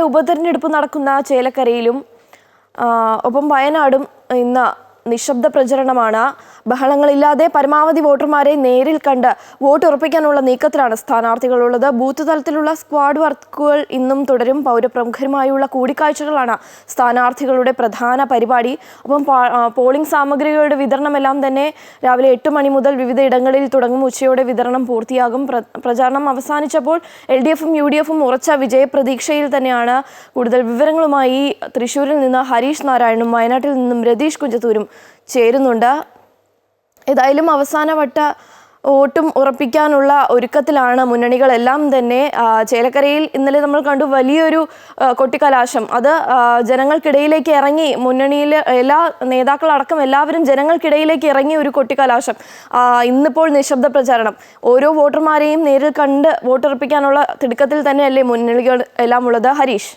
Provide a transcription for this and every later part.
ഉപതെരഞ്ഞെടുപ്പ് നടക്കുന്ന ചേലക്കരയിലും ഒപ്പം വയനാടും ഇന്ന് നിശബ്ദ പ്രചരണമാണ്. ബഹളങ്ങളില്ലാതെ പരമാവധി വോട്ടർമാരെ നേരിൽ കണ്ട് വോട്ട് ഉറപ്പിക്കാനുള്ള നീക്കത്തിലാണ് സ്ഥാനാർത്ഥികളുള്ളത്. ബൂത്ത് തലത്തിലുള്ള സ്ക്വാഡ് വർക്കുകൾ ഇന്നും തുടരും. പൗരപ്രമുഖരുമായുള്ള കൂടിക്കാഴ്ചകളാണ് സ്ഥാനാർത്ഥികളുടെ പ്രധാന പരിപാടി. ഒപ്പം പോളിംഗ് സാമഗ്രികളുടെ വിതരണമെല്ലാം തന്നെ രാവിലെ 8 മണി മുതൽ വിവിധ ഇടങ്ങളിൽ തുടങ്ങും. ഉച്ചയോടെ വിതരണം പൂർത്തിയാകും. പ്രചാരണം അവസാനിച്ചപ്പോൾ LDFും UDFും ഉറച്ച വിജയപ്രതീക്ഷയിൽ തന്നെയാണ്. കൂടുതൽ വിവരങ്ങളുമായി തൃശ്ശൂരിൽ നിന്ന് ഹരീഷ് നാരായണനും വയനാട്ടിൽ നിന്നും രതീഷ് കുഞ്ചത്തൂരും ചേരുന്നുണ്ട്. ഏതായാലും അവസാനവട്ട വോട്ടും ഉറപ്പിക്കാനുള്ള ഒരുക്കത്തിലാണ് മുന്നണികളെല്ലാം തന്നെ. ചേലക്കരയിൽ ഇന്നലെ നമ്മൾ കണ്ടു വലിയൊരു കൊട്ടിക്കലാശം. അത് ജനങ്ങൾക്കിടയിലേക്ക് ഇറങ്ങി, മുന്നണിയിലെ എല്ലാ നേതാക്കളടക്കം എല്ലാവരും ജനങ്ങൾക്കിടയിലേക്ക് ഇറങ്ങിയ ഒരു കൊട്ടിക്കലാശം. ഇന്നിപ്പോൾ നിശബ്ദ പ്രചാരണം. ഓരോ വോട്ടർമാരെയും നേരിൽ കണ്ട് വോട്ടുറപ്പിക്കാനുള്ള തിടുക്കത്തിൽ തന്നെയല്ലേ മുന്നണികൾ എല്ലാം ഉള്ളത്? ഹരീഷ്.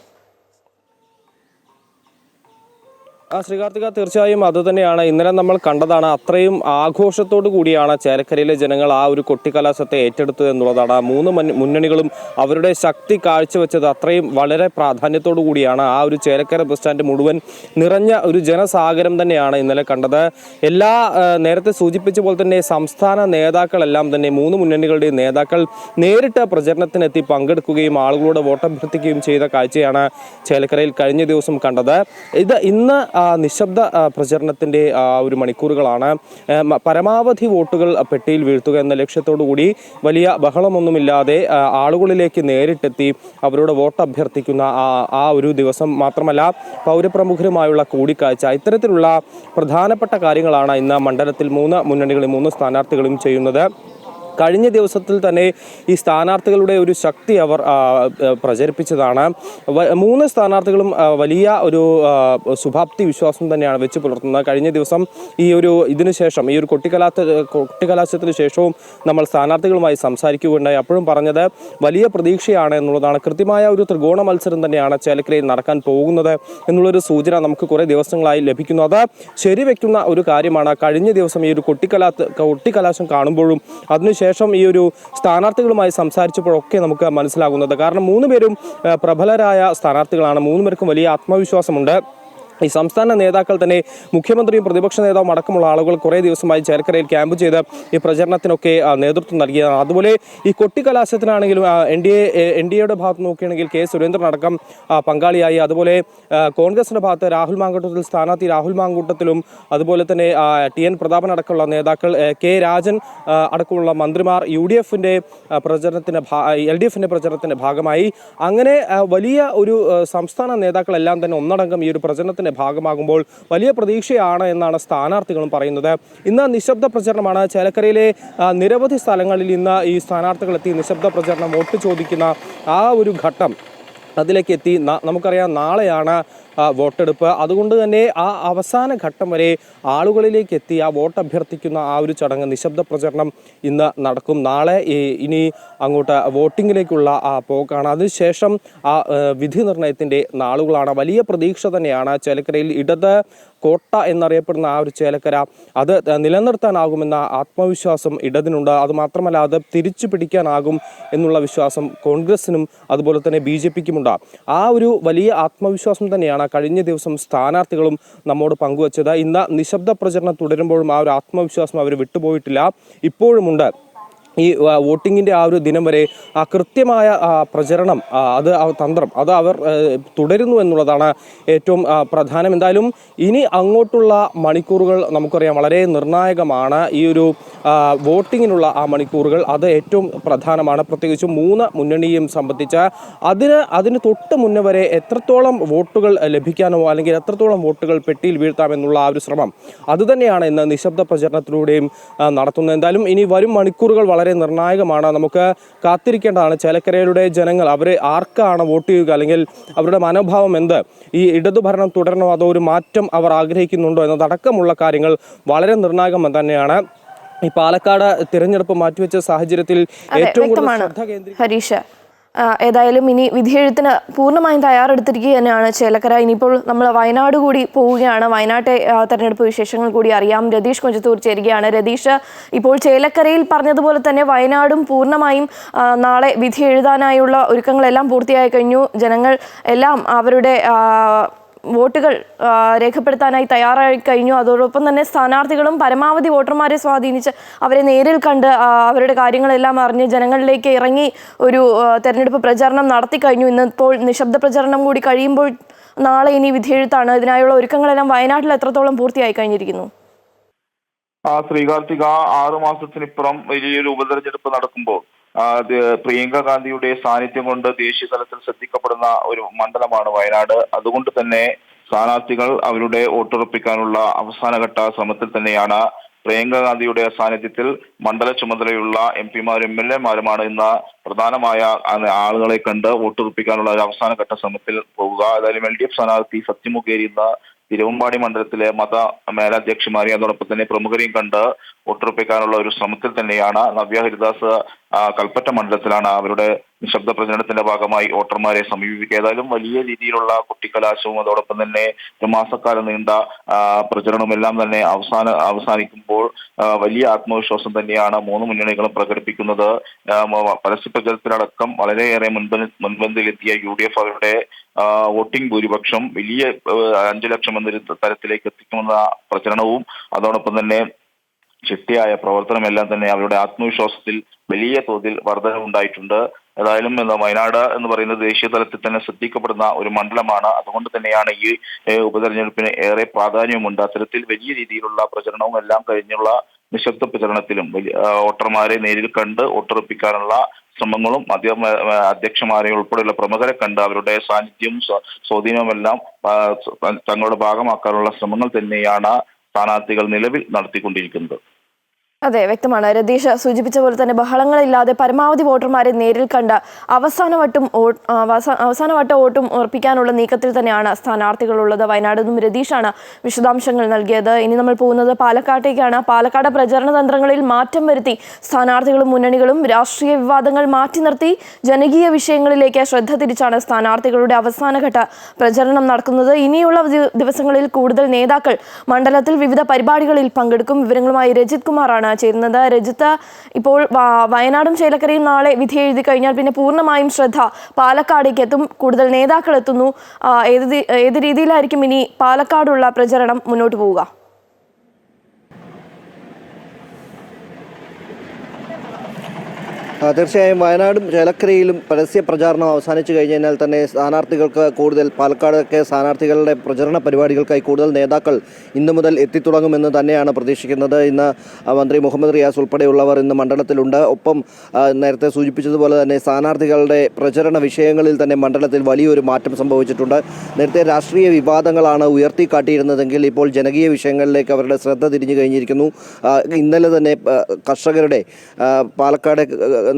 ശ്രീകാർത്തിക, തീർച്ചയായും അതുതന്നെയാണ്. ഇന്നലെ നമ്മൾ കണ്ടതാണ്. അത്രയും ആഘോഷത്തോടു കൂടിയാണ് ചേലക്കരയിലെ ജനങ്ങൾ ആ ഒരു കൊട്ടിക്കലാശത്തെ ഏറ്റെടുത്തത് എന്നുള്ളതാണ്. മൂന്ന് മുന്നണികളും അവരുടെ ശക്തി കാഴ്ചവെച്ചത് അത്രയും വളരെ പ്രാധാന്യത്തോടു കൂടിയാണ്. ആ ഒരു ചേലക്കര ബസ് സ്റ്റാൻഡ് മുഴുവൻ നിറഞ്ഞ ഒരു ജനസാഗരം തന്നെയാണ് ഇന്നലെ കണ്ടത്. എല്ലാ നേരത്തെ സൂചിപ്പിച്ച പോലെ തന്നെ സംസ്ഥാന നേതാക്കളെല്ലാം തന്നെ മൂന്ന് മുന്നണികളുടെയും നേതാക്കൾ നേരിട്ട് പ്രചരണത്തിനെത്തി പങ്കെടുക്കുകയും ആളുകളോട് വോട്ടഭ്യർത്ഥിക്കുകയും ചെയ്ത കാഴ്ചയാണ് ചേലക്കരയിൽ കഴിഞ്ഞ ദിവസം കണ്ടത്. ഇന്ന് നിശബ്ദ പ്രചരണത്തിന്റെ ഒരു മണിക്കൂറുകളാണ്. പരമാവധി വോട്ടുകൾ പെട്ടിയിൽ വീഴ്ത്തുക എന്ന ലക്ഷ്യത്തോടു കൂടി വലിയ ബഹളമൊന്നുമില്ലാതെ ആളുകളിലേക്ക് നേരിട്ടെത്തി അവരോട് വോട്ട് അഭ്യർത്ഥിക്കുന്ന ആ ഒരു ദിവസം മാത്രമല്ല, പൗരപ്രമുഖരുമായുള്ള കൂടിക്കാഴ്ച, ഇത്തരത്തിലുള്ള പ്രധാനപ്പെട്ട കാര്യങ്ങളാണ് ഇന്ന് മണ്ഡലത്തിൽ മൂന്ന് മുന്നണികളും മൂന്ന് സ്ഥാനാർത്ഥികളും ചെയ്യുന്നത്. കഴിഞ്ഞ ദിവസത്തിൽ തന്നെ ഈ സ്ഥാനാർത്ഥികളുടെ ഒരു ശക്തി അവർ പ്രചരിപ്പിച്ചതാണ്. മൂന്ന് സ്ഥാനാർത്ഥികളും വലിയ ഒരു ശുഭാപ്തി വിശ്വാസം തന്നെയാണ് വെച്ച് പുലർത്തുന്നത്. കഴിഞ്ഞ ദിവസം ഇതിനുശേഷം ഈ ഒരു കൊട്ടിക്കലാശത്തിന് ശേഷവും നമ്മൾ സ്ഥാനാർത്ഥികളുമായി സംസാരിക്കുകയുണ്ടായി. അപ്പോഴും പറഞ്ഞത് വലിയ പ്രതീക്ഷയാണ് എന്നുള്ളതാണ്. കൃത്യമായ ഒരു ത്രികോണ മത്സരം തന്നെയാണ് ചേലക്കരയിൽ നടക്കാൻ പോകുന്നത് എന്നുള്ളൊരു സൂചന നമുക്ക് കുറേ ദിവസങ്ങളായി ലഭിക്കുന്നു. അത് ശരിവെക്കുന്ന ഒരു കാര്യമാണ്. കഴിഞ്ഞ ദിവസം ഈ ഒരു കൊട്ടിക്കലാശം കാണുമ്പോഴും അതിനുശേഷം ഈ ഒരു സ്ഥാനാർത്ഥികളുമായി സംസാരിച്ചപ്പോഴൊക്കെ നമുക്ക് മനസ്സിലാകുന്നത്. കാരണം മൂന്നുപേരും പ്രബലരായ സ്ഥാനാർത്ഥികളാണ്. മൂന്നുപേർക്കും വലിയ ആത്മവിശ്വാസമുണ്ട്. ഈ സംസ്ഥാന നേതാക്കൾ തന്നെ, മുഖ്യമന്ത്രിയും പ്രതിപക്ഷ നേതാവും അടക്കമുള്ള ആളുകൾ കുറേ ദിവസമായി ചേലക്കരയിൽ ക്യാമ്പ് ചെയ്ത് ഈ പ്രചരണത്തിനൊക്കെ നേതൃത്വം നൽകിയതാണ്. അതുപോലെ ഈ കൊട്ടിക്കലാശത്തിനാണെങ്കിലും എൻ ഡി എയുടെ ഭാഗത്ത് നോക്കുകയാണെങ്കിൽ കെ സുരേന്ദ്രൻ അടക്കം പങ്കാളിയായി. അതുപോലെ കോൺഗ്രസിന്റെ ഭാഗത്ത് രാഹുൽ മാങ്കൂട്ടത്തിൽ സ്ഥാനാർത്ഥി രാഹുൽ മാങ്കൂട്ടത്തിലും അതുപോലെ തന്നെ TN പ്രതാപൻ അടക്കമുള്ള നേതാക്കൾ, കെ രാജൻ അടക്കമുള്ള മന്ത്രിമാർ LDFിന്റെ പ്രചരണത്തിന്റെ ഭാഗമായി. അങ്ങനെ വലിയ ഒരു സംസ്ഥാന നേതാക്കളെല്ലാം തന്നെ ഒന്നടങ്കം ഈ ഒരു പ്രചരണത്തിന് ഭാഗമാകുമ്പോൾ വലിയ പ്രതീക്ഷയാണ് എന്നാണ് സ്ഥാനാർത്ഥികളും പറയുന്നത്. ഇന്ന് നിശബ്ദ പ്രചരണമാണ്. ചേലക്കരയിലെ നിരവധി സ്ഥലങ്ങളിൽ ഇന്ന് ഈ സ്ഥാനാർത്ഥികളെത്തി നിശബ്ദ പ്രചരണം വോട്ട് ചോദിക്കുന്ന ആ ഒരു ഘട്ടം അതിലേക്ക് എത്തി. നമുക്കറിയാം നാളെയാണ് വോട്ടെടുപ്പ്. അതുകൊണ്ട് തന്നെ ആ അവസാന ഘട്ടം വരെ ആളുകളിലേക്ക് എത്തി ആ വോട്ട് അഭ്യർത്ഥിക്കുന്ന ആ ഒരു ചടങ്ങ്, നിശബ്ദ പ്രചരണം ഇന്ന് നടക്കും. നാളെ ഇനി അങ്ങോട്ട് വോട്ടിങ്ങിലേക്കുള്ള പോക്കാണ്. അതിനുശേഷം ആ വിധി നിർണയത്തിൻ്റെ നാളുകളാണ്. വലിയ പ്രതീക്ഷ തന്നെയാണ് ചേലക്കരയിൽ. ഇടത് കോട്ട എന്നറിയപ്പെടുന്ന ആ ഒരു ചേലക്കര അത് നിലനിർത്താനാകുമെന്ന ആത്മവിശ്വാസം ഇടതിനുണ്ട്. അതുമാത്രമല്ല, അത് തിരിച്ചു പിടിക്കാനാകും എന്നുള്ള വിശ്വാസം കോൺഗ്രസിനും അതുപോലെ തന്നെ BJPക്കുമുണ്ട്. ആ ഒരു വലിയ ആത്മവിശ്വാസം തന്നെയാണ് കഴിഞ്ഞ ദിവസം സ്ഥാനാർത്ഥികളും നമ്മോട് പങ്കുവച്ചത്. ഇന്ന് നിശബ്ദ പ്രചരണം തുടരുമ്പോഴും ആ ഒരു ആത്മവിശ്വാസം അവർ വിട്ടുപോയിട്ടില്ല, ഇപ്പോഴുമുണ്ട്. ഈ വോട്ടിങ്ങിൻ്റെ ആ ഒരു ദിനം വരെ ആ കൃത്യമായ പ്രചരണം, തന്ത്രം അത് അവർ തുടരുന്നു എന്നുള്ളതാണ് ഏറ്റവും പ്രധാനം. എന്തായാലും ഇനി അങ്ങോട്ടുള്ള മണിക്കൂറുകൾ നമുക്കറിയാം വളരെ നിർണായകമാണ്. ഈ ഒരു വോട്ടിങ്ങിനുള്ള ആ മണിക്കൂറുകൾ അത് ഏറ്റവും പ്രധാനമാണ്. പ്രത്യേകിച്ചും മൂന്ന് മുന്നണിയും സംബന്ധിച്ച് അതിന് തൊട്ട് മുന്നേ വരെ എത്രത്തോളം വോട്ടുകൾ ലഭിക്കാനോ അല്ലെങ്കിൽ എത്രത്തോളം വോട്ടുകൾ പെട്ടിയിൽ വീഴ്ത്താമെന്നുള്ള ആ ഒരു ശ്രമം അതുതന്നെയാണ് ഇന്ന് നിശബ്ദ പ്രചരണത്തിലൂടെയും നടത്തുന്നത്. എന്തായാലും ഇനി വരും മണിക്കൂറുകൾ വളരെ നിർണായകമാണ്. നമുക്ക് കാത്തിരിക്കേണ്ടതാണ്. ചേലക്കരയുടെ ജനങ്ങൾ അവർ ആർക്കാണ് വോട്ട് ചെയ്യുക, അല്ലെങ്കിൽ അവരുടെ മനോഭാവം എന്ത്, ഈ ഇടതുഭരണം തുടരണോ അതോ ഒരു മാറ്റം അവർ ആഗ്രഹിക്കുന്നുണ്ടോ എന്നതടക്കമുള്ള കാര്യങ്ങൾ വളരെ നിർണായകം തന്നെയാണ്. ഈ പാലക്കാട് തിരഞ്ഞെടുപ്പ് മാറ്റിവെച്ച സാഹചര്യത്തിൽ ഏറ്റവും കൂടുതൽ ശ്രദ്ധ ഹരീഷ്, ഏതായാലും ഇനി വിധിയെഴുത്തിന് പൂർണ്ണമായും തയ്യാറെടുത്തിരിക്കുക തന്നെയാണ് ചേലക്കര. ഇനിയിപ്പോൾ നമ്മൾ വയനാട് കൂടി പോവുകയാണ്. വയനാട്ടെ തെരഞ്ഞെടുപ്പ് വിശേഷങ്ങൾ കൂടി അറിയാം. രതീഷ് കൊഞ്ചത്തൂർ ചേരുകയാണ്. രതീഷ്, ഇപ്പോൾ ചേലക്കരയിൽ പറഞ്ഞതുപോലെ തന്നെ വയനാടും പൂർണ്ണമായും നാളെ വിധി എഴുതാനായുള്ള ഒരുക്കങ്ങളെല്ലാം പൂർത്തിയായി കഴിഞ്ഞു. ജനങ്ങൾ എല്ലാം അവരുടെ വോട്ടുകൾ രേഖപ്പെടുത്താനായി തയ്യാറായി കഴിഞ്ഞു. അതോടൊപ്പം തന്നെ സ്ഥാനാർത്ഥികളും പരമാവധി വോട്ടർമാരെ സ്വാധീനിച്ച് അവരെ നേരിൽ കണ്ട് അവരുടെ കാര്യങ്ങളെല്ലാം അറിഞ്ഞ് ജനങ്ങളിലേക്ക് ഇറങ്ങി ഒരു തെരഞ്ഞെടുപ്പ് പ്രചാരണം നടത്തി കഴിഞ്ഞു. ഇന്നിപ്പോൾ നിശബ്ദ പ്രചരണം കൂടി കഴിയുമ്പോൾ നാളെ ഇനി വിധിയെഴുത്താണ്. ഇതിനായുള്ള ഒരുക്കങ്ങളെല്ലാം വയനാട്ടിൽ എത്രത്തോളം പൂർത്തിയായി കഴിഞ്ഞിരിക്കുന്നു? ശ്രീകാർത്തിക 6 മാസത്തിനിപ്പുറം വലിയൊരു ഉപതെരഞ്ഞെടുപ്പ് നടക്കുമ്പോൾ പ്രിയങ്ക ഗാന്ധിയുടെ സാന്നിധ്യം കൊണ്ട് ദേശീയ തലത്തിൽ ശ്രദ്ധിക്കപ്പെടുന്ന ഒരു മണ്ഡലമാണ് വയനാട്. അതുകൊണ്ട് തന്നെ സ്ഥാനാർത്ഥികൾ അവരുടെ വോട്ടുറപ്പിക്കാനുള്ള അവസാനഘട്ട ശ്രമത്തിൽ തന്നെയാണ്. പ്രിയങ്ക ഗാന്ധിയുടെ സാന്നിധ്യത്തിൽ മണ്ഡല ചുമതലയുള്ള MP-മാരും MLA-മാരുമാണ് ഇന്ന് പ്രധാനമായ ആളുകളെ കണ്ട് വോട്ടുറപ്പിക്കാനുള്ള ഒരു അവസാനഘട്ട ശ്രമത്തിൽ പോവുക. ഏതായാലും LDF സ്ഥാനാർത്ഥി സത്യമുഖേരി ഇന്ന് തിരുവമ്പാടി മണ്ഡലത്തിലെ മത മേലധ്യക്ഷന്മാരെയും അതോടൊപ്പം തന്നെ പ്രമുഖരെയും കണ്ട് വോട്ടുറപ്പിക്കാനുള്ള ഒരു ശ്രമത്തിൽ തന്നെയാണ്. നവ്യ ഹരിദാസ് കൽപ്പറ്റ മണ്ഡലത്തിലാണ് അവരുടെ നിശബ്ദ പ്രചരണത്തിന്റെ ഭാഗമായി വോട്ടർമാരെ സമീപിക്കുക. ഏതായാലും വലിയ രീതിയിലുള്ള കുട്ടിക്കലാശവും അതോടൊപ്പം തന്നെ ഒരു മാസക്കാലം നീണ്ട പ്രചരണവും എല്ലാം തന്നെ അവസാനിക്കുമ്പോൾ വലിയ ആത്മവിശ്വാസം തന്നെയാണ് 3 മുന്നണികളും പ്രകടിപ്പിക്കുന്നത്. പരസ്യ പ്രചരണത്തിലടക്കം വളരെയേറെ മുൻപന്തിയിലെത്തിയ UDF അവരുടെ വോട്ടിംഗ് ഭൂരിപക്ഷം വലിയ 5 ലക്ഷം എന്നൊരു തരത്തിലേക്ക് എത്തിക്കുമെന്ന പ്രചരണവും അതോടൊപ്പം തന്നെ ചിട്ടയായ പ്രവർത്തനമെല്ലാം തന്നെ അവരുടെ ആത്മവിശ്വാസത്തിൽ വലിയ തോതിൽ വർധനവുണ്ടായിട്ടുണ്ട്. ഏതായാലും വയനാട് എന്ന് പറയുന്നത് ദേശീയ തലത്തിൽ തന്നെ ശ്രദ്ധിക്കപ്പെടുന്ന ഒരു മണ്ഡലമാണ്. അതുകൊണ്ട് തന്നെയാണ് ഈ ഉപതെരഞ്ഞെടുപ്പിന് ഏറെ പ്രാധാന്യമുണ്ട്. അത്തരത്തിൽ വലിയ രീതിയിലുള്ള പ്രചരണവും എല്ലാം കഴിഞ്ഞുള്ള നിശബ്ദ പ്രചരണത്തിലും വോട്ടർമാരെ നേരിൽ കണ്ട് വോട്ടുറപ്പിക്കാനുള്ള ശ്രമങ്ങളും അധ്യക്ഷന്മാരെ ഉൾപ്പെടെയുള്ള പ്രമുഖരെ കണ്ട് അവരുടെ സാന്നിധ്യവും സ്വാധീനവുമെല്ലാം തങ്ങളുടെ ഭാഗമാക്കാനുള്ള ശ്രമങ്ങൾ തന്നെയാണ് സ്ഥാനാർത്ഥികൾ നിലവിൽ നടത്തിക്കൊണ്ടിരിക്കുന്നത്. അതെ, വ്യക്തമാണ്. രതീഷ് സൂചിപ്പിച്ച പോലെ തന്നെ ബഹളങ്ങളില്ലാതെ പരമാവധി വോട്ടർമാരെ നേരിൽ കണ്ട് അവസാനവട്ട വോട്ടും ഉറപ്പിക്കാനുള്ള നീക്കത്തിൽ തന്നെയാണ് സ്ഥാനാർത്ഥികളുള്ളത്. വയനാട് നിന്നും രതീഷാണ് വിശദാംശങ്ങൾ നൽകിയത്. ഇനി നമ്മൾ പോകുന്നത് പാലക്കാട്ടേക്കാണ്. പാലക്കാട് പ്രചരണ തന്ത്രങ്ങളിൽ മാറ്റം വരുത്തി സ്ഥാനാർത്ഥികളും മുന്നണികളും രാഷ്ട്രീയ വിവാദങ്ങൾ മാറ്റി നിർത്തി ജനകീയ വിഷയങ്ങളിലേക്ക് ശ്രദ്ധ തിരിച്ചാണ് സ്ഥാനാർത്ഥികളുടെ അവസാനഘട്ട പ്രചരണം നടക്കുന്നത്. ഇനിയുള്ള ദിവസങ്ങളിൽ കൂടുതൽ നേതാക്കൾ മണ്ഡലത്തിൽ വിവിധ പരിപാടികളിൽ പങ്കെടുക്കും. വിവരങ്ങളുമായി രജിത് കുമാറാണ് ചേരുന്നത്. രജിത്ത്, ഇപ്പോൾ വയനാടും ചേലക്കരയും നാളെ വിധി എഴുതി കഴിഞ്ഞാൽ പിന്നെ പൂർണ്ണമായും ശ്രദ്ധ പാലക്കാടേക്ക് എത്തും. കൂടുതൽ നേതാക്കൾ എത്തുന്നു. ഏത് രീതിയിലായിരിക്കും ഇനി പാലക്കാടുള്ള പ്രചരണം മുന്നോട്ട് പോവുക? തീർച്ചയായും വയനാടും ചേലക്കരയിലും പരസ്യ പ്രചാരണം അവസാനിച്ചു കഴിഞ്ഞാൽ തന്നെ സ്ഥാനാർത്ഥികൾക്ക് കൂടുതൽ പാലക്കാടൊക്കെ സ്ഥാനാർത്ഥികളുടെ പ്രചരണ പരിപാടികൾക്കായി കൂടുതൽ നേതാക്കൾ ഇന്നു മുതൽ എത്തിത്തുടങ്ങുമെന്ന് തന്നെയാണ് പ്രതീക്ഷിക്കുന്നത്. ഇന്ന് മന്ത്രി മുഹമ്മദ് റിയാസ് ഉൾപ്പെടെയുള്ളവർ ഇന്ന് മണ്ഡലത്തിലുണ്ട്. ഒപ്പം നേരത്തെ സൂചിപ്പിച്ചതുപോലെ തന്നെ സ്ഥാനാർത്ഥികളുടെ പ്രചരണ വിഷയങ്ങളിൽ തന്നെ മണ്ഡലത്തിൽ വലിയൊരു മാറ്റം സംഭവിച്ചിട്ടുണ്ട്. നേരത്തെ രാഷ്ട്രീയ വിവാദങ്ങളാണ് ഉയർത്തിക്കാട്ടിയിരുന്നതെങ്കിൽ ഇപ്പോൾ ജനകീയ വിഷയങ്ങളിലേക്ക് അവരുടെ ശ്രദ്ധ തിരിഞ്ഞു കഴിഞ്ഞിരിക്കുന്നു. ഇന്നലെ തന്നെ കർഷകരുടെ പാലക്കാട്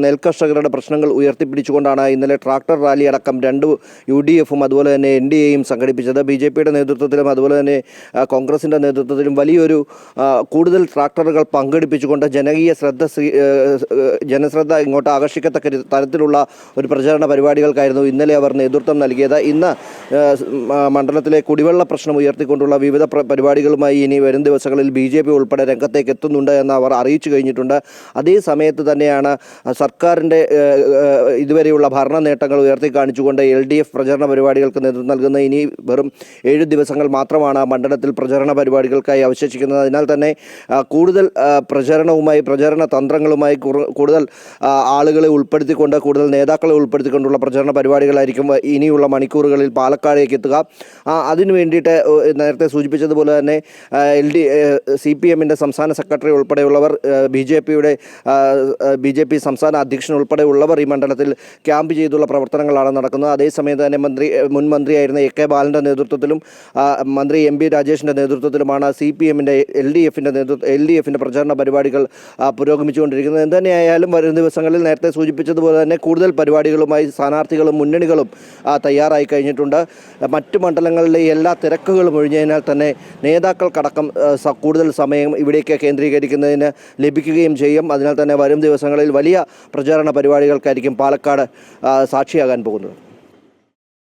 നെൽകർഷകരുടെ പ്രശ്നങ്ങൾ ഉയർത്തിപ്പിടിച്ചുകൊണ്ടാണ് ഇന്നലെ ട്രാക്ടർ റാലി അടക്കം 2 UDF-ഉം അതുപോലെ തന്നെ NDA-യും സംഘടിപ്പിച്ചത്. BJP-യുടെ നേതൃത്വത്തിലും അതുപോലെ തന്നെ കോൺഗ്രസിൻ്റെ നേതൃത്വത്തിലും വലിയൊരു കൂടുതൽ ട്രാക്ടറുകൾ പങ്കെടുപ്പിച്ചുകൊണ്ട് ജനശ്രദ്ധ ഇങ്ങോട്ട് ആകർഷിക്കത്തക്ക തരത്തിലുള്ള ഒരു പ്രചാരണ പരിപാടികൾക്കായിരുന്നു ഇന്നലെ അവർ നേതൃത്വം നൽകിയത്. ഇന്ന് മണ്ഡലത്തിലെ കുടിവെള്ള പ്രശ്നം ഉയർത്തിക്കൊണ്ടുള്ള വിവിധ പരിപാടികളുമായി ഇനി വരും ദിവസങ്ങളിൽ BJP ഉൾപ്പെടെ രംഗത്തേക്ക് എത്തുന്നുണ്ട് എന്ന് അവർ അറിയിച്ചു കഴിഞ്ഞിട്ടുണ്ട്. അതേ സമയത്ത് തന്നെയാണ് സർക്കാരിൻ്റെ ഇതുവരെയുള്ള ഭരണ നേട്ടങ്ങൾ ഉയർത്തി കാണിച്ചുകൊണ്ട് LDF പ്രചരണ പരിപാടികൾക്ക് നേതൃത്വം നൽകുന്ന ഇനി വെറും 7 ദിവസങ്ങൾ മാത്രമാണ് മണ്ഡലത്തിൽ പ്രചരണ പരിപാടികൾക്കായി അവശേഷിക്കുന്നത്. അതിനാൽ തന്നെ കൂടുതൽ പ്രചരണ തന്ത്രങ്ങളുമായി കൂടുതൽ ആളുകളെ ഉൾപ്പെടുത്തിക്കൊണ്ട് കൂടുതൽ നേതാക്കളെ ഉൾപ്പെടുത്തിക്കൊണ്ടുള്ള പ്രചരണ പരിപാടികളായിരിക്കും ഇനിയുള്ള മണിക്കൂറുകളിൽ പാലക്കാടേക്ക് എത്തുക. അതിനു വേണ്ടിയിട്ട് നേരത്തെ സൂചിപ്പിച്ചതുപോലെ തന്നെ CPM-ൻ്റെ സംസ്ഥാന സെക്രട്ടറി ഉൾപ്പെടെയുള്ളവർ BJP സംസ്ഥാന അധ്യക്ഷൻ ഉൾപ്പെടെയുള്ളവർ ഈ മണ്ഡലത്തിൽ ക്യാമ്പ് ചെയ്തുള്ള പ്രവർത്തനങ്ങളാണ് നടക്കുന്നത്. അതേസമയം തന്നെ മുൻ മന്ത്രിയായിരുന്ന AK ബാലൻ്റെ നേതൃത്വത്തിലും മന്ത്രി MB രാജേഷിൻ്റെ നേതൃത്വത്തിലുമാണ് CPM-ൻ്റെ LDF-ൻ്റെ പ്രചാരണ പരിപാടികൾ പുരോഗമിച്ചുകൊണ്ടിരിക്കുന്നത്. എന്തുതന്നെയായാലും വരും ദിവസങ്ങളിൽ നേരത്തെ സൂചിപ്പിച്ചതുപോലെ തന്നെ കൂടുതൽ പരിപാടികളുമായി സ്ഥാനാർത്ഥികളും മുന്നണികളും തയ്യാറായി കഴിഞ്ഞിട്ടുണ്ട്. മറ്റു മണ്ഡലങ്ങളിലെ എല്ലാ തിരക്കുകളും ഒഴിഞ്ഞതിനാൽ തന്നെ നേതാക്കൾക്കടക്കം കൂടുതൽ സമയം ഇവിടേക്ക് കേന്ദ്രീകരിക്കുന്നതിന് ലഭിക്കുകയും ചെയ്യും. അതിനാൽ തന്നെ വരും ദിവസങ്ങളിൽ വലിയ പ്രചാരണ പരിപാടികൾക്കായിരിക്കും പാലക്കാട് സാക്ഷിയാകാൻ പോകുന്നത്.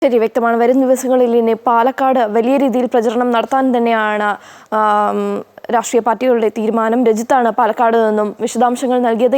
ശരി, വ്യക്തമാണ്. വരും ദിവസങ്ങളിൽ ഇനി പാലക്കാട് വലിയ രീതിയിൽ പ്രചരണം നടത്താൻ തന്നെയാണ് രാഷ്ട്രീയ പാർട്ടികളുടെ തീരുമാനം. രജിത്താണ് പാലക്കാട് നിന്നും വിശദാംശങ്ങൾ നൽകിയത്.